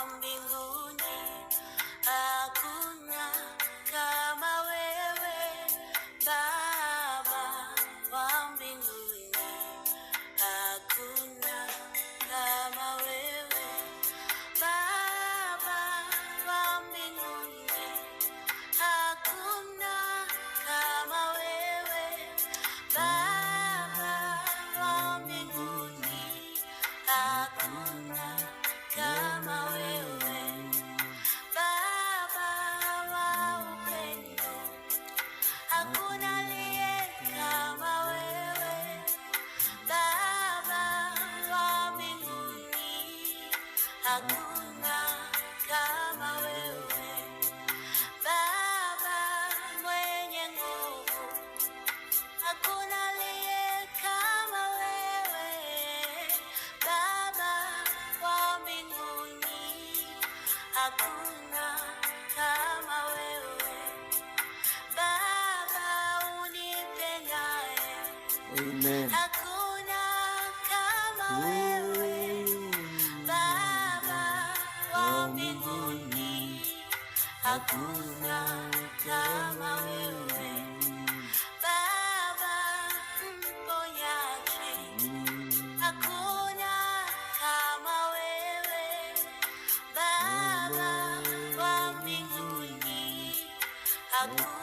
mbinguni, hakuna kama wewe. Baba wa mbinguni, hakuna kama wewe. Baba wa mbinguni, hakuna kama wewe. Baba wa mbinguni, hakuna kama wewe. Baba wa upendo, hakuna aliye kama wewe. Baba wa mbinguni, hakuna kama wewe. Baba mwenye nguvu, hakuna aliye kama wewe. Baba wa mbinguni, hakuna kama wewe. Baba unipendaye, Amen. hakuna kama wewe. Baba wa mbinguni, hakuna kama wewe. Baba mponyaji, hakuna kama wewe. Baba wa mbinguni, hakuna